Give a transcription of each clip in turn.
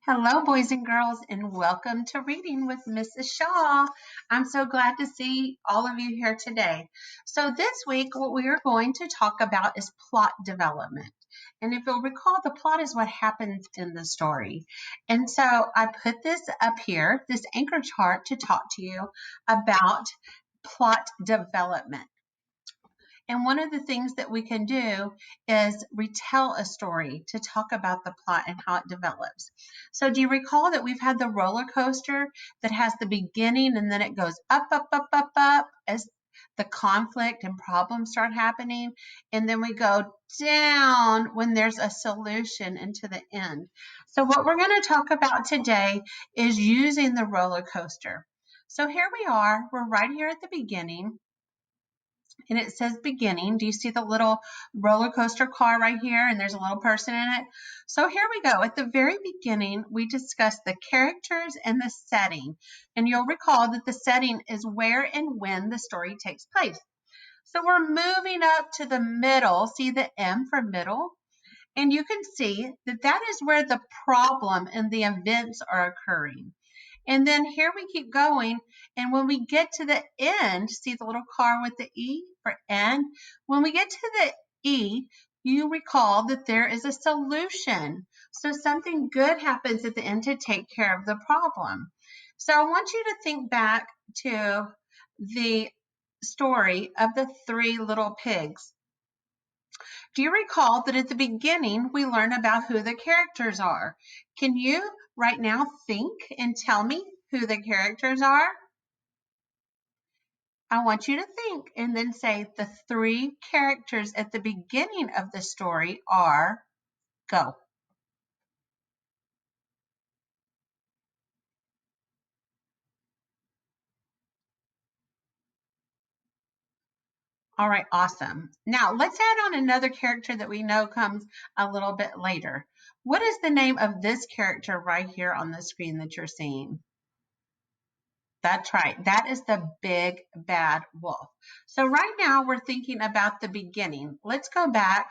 Hello, boys and girls, and welcome to Reading with Mrs. Shaw. I'm so glad to see all of you here today. So this week, what we are going to talk about is plot development. And if you'll recall, the plot is what happens in the story. And so I put this up here, this anchor chart, to talk to you about plot development. And one of the things that we can do is retell a story to talk about the plot and how it develops. So do you recall that we've had the roller coaster that has the beginning and then it goes up, up, up, up, up as the conflict and problems start happening. And then we go down when there's a solution into the end. So what we're going to talk about today is using the roller coaster. So here we are. We're right here at the beginning. And it says beginning. Do you see the little roller coaster car right here? And there's a little person in it. So here we go. At the very beginning, we discussed the characters and the setting. And you'll recall that the setting is where and when the story takes place. So we're moving up to the middle. See the M for middle? And you can see that that is where the problem and the events are occurring. And then here we keep going. And when we get to the end, see the little car with the E for end? When we get to the E, you recall that there is a solution. So something good happens at the end to take care of the problem. So I want you to think back to the story of the three little pigs. Do you recall that at the beginning we learn about who the characters are? Can you right now think and tell me who the characters are? I want you to think and then say the three characters at the beginning of the story are go. All right, awesome. Now let's add on another character that we know comes a little bit later. What is the name of this character right here on the screen that you're seeing? That's right. That is the big bad wolf. So right now we're thinking about the beginning. Let's go back.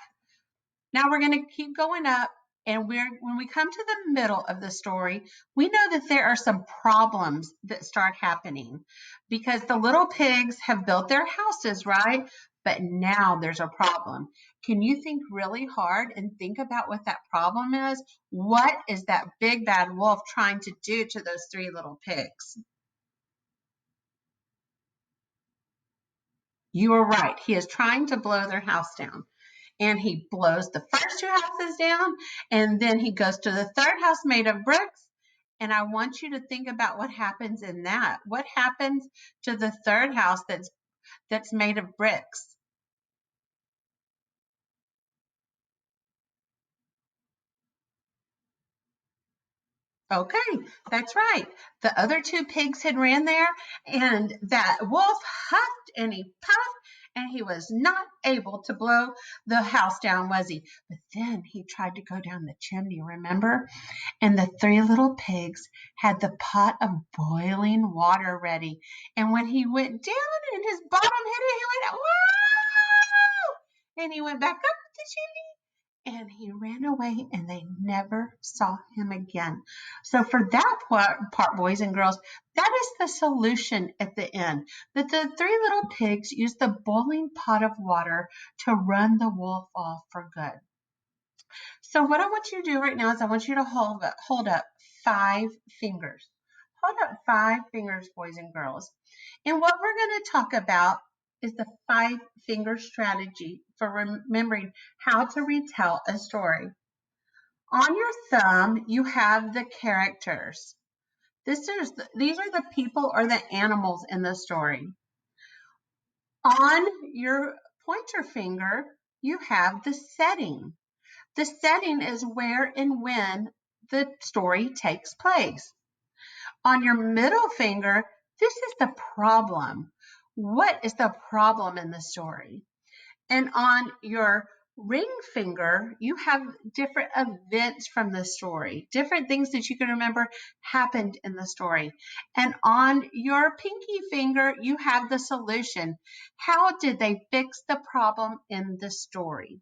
Now we're going to keep going up, and when we come to the middle of the story, we know that there are some problems that start happening because the little pigs have built their houses, right? But now there's a problem. Can you think really hard and think about what that problem is? What is that big bad wolf trying to do to those three little pigs? You are right. He is trying to blow their house down. And he blows the first two houses down, and then he goes to the third house made of bricks. And I want you to think about what happens in that. What happens to the third house that's made of bricks? Okay, that's right. The other two pigs had ran there, and that wolf huffed and he puffed, and he was not able to blow the house down, was he? But then he tried to go down the chimney, remember? And the three little pigs had the pot of boiling water ready. And when he went down and his bottom hit it, he went, wow! And he went back up the chimney and he ran away and they never saw him again. So for that part, boys and girls, that is the solution at the end. That the three little pigs used the boiling pot of water to run the wolf off for good. So what I want you to do right now is I want you to hold up 5 fingers. Hold up 5 fingers, boys and girls. And what we're going to talk about is the 5-finger strategy for remembering how to retell a story. On your thumb, you have the characters. These are the people or the animals in the story. On your pointer finger, you have the setting. The setting is where and when the story takes place. On your middle finger, this is the problem. What is the problem in the story? And on your ring finger, you have different events from the story, different things that you can remember happened in the story. And on your pinky finger, you have the solution. How did they fix the problem in the story?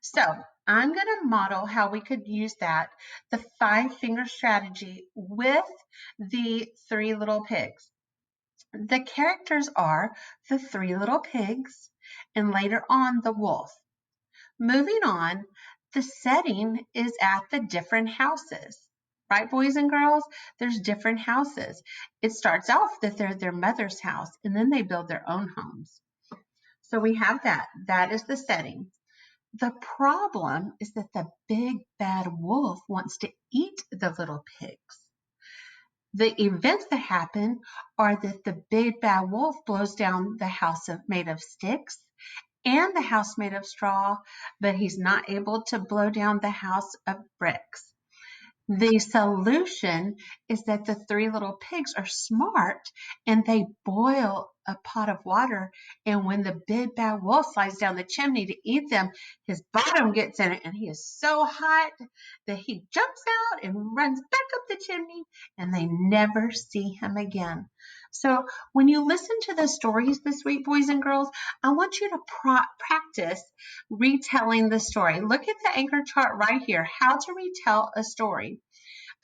So I'm going to model how we could use that, the 5-finger strategy, with the 3 little pigs. The characters are the 3 little pigs and later on the wolf. Moving on, the setting is at the different houses. Right, boys and girls? There's different houses. It starts off that they're their mother's house, and then they build their own homes. So we have that. That is the setting. The problem is that the big bad wolf wants to eat the little pigs. The events that happen are that the big bad wolf blows down the house made of sticks and the house made of straw, but he's not able to blow down the house of bricks. The solution is that the 3 little pigs are smart and they boil a pot of water. And when the big bad wolf slides down the chimney to eat them, his bottom gets in it and he is so hot that he jumps out and runs back up the chimney and they never see him again. So when you listen to the stories this week, boys and girls, I want you to practice retelling the story. Look at the anchor chart right here, how to retell a story.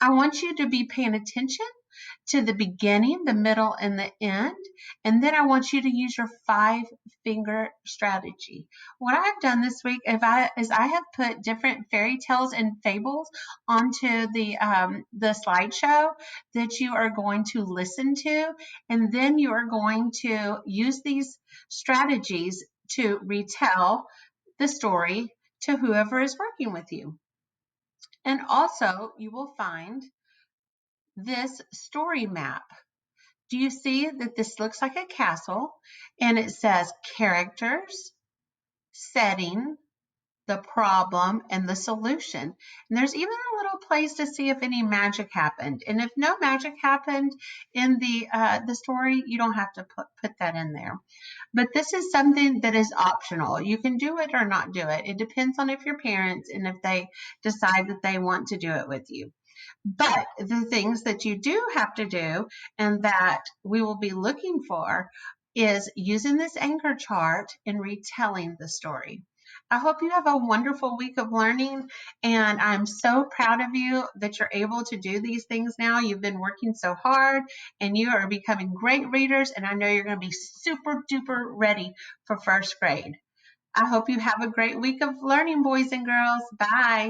I want you to be paying attention to the beginning, the middle, and the end. And then I want you to use your 5-finger strategy. What I've done this week is I have put different fairy tales and fables onto the slideshow that you are going to listen to. And then you are going to use these strategies to retell the story to whoever is working with you. And also, you will find this story map. Do you see that this looks like a castle and it says characters, setting, the problem, and the solution? And there's even a little place to see if any magic happened. And if no magic happened in the story, you don't have to put that in there. But this is something that is optional. You can do it or not do it. It depends on if your parents and if they decide that they want to do it with you. But the things that you do have to do and that we will be looking for is using this anchor chart and retelling the story. I hope you have a wonderful week of learning, and I'm so proud of you that you're able to do these things now. You've been working so hard, and you are becoming great readers, and I know you're going to be super duper ready for first grade. I hope you have a great week of learning, boys and girls. Bye.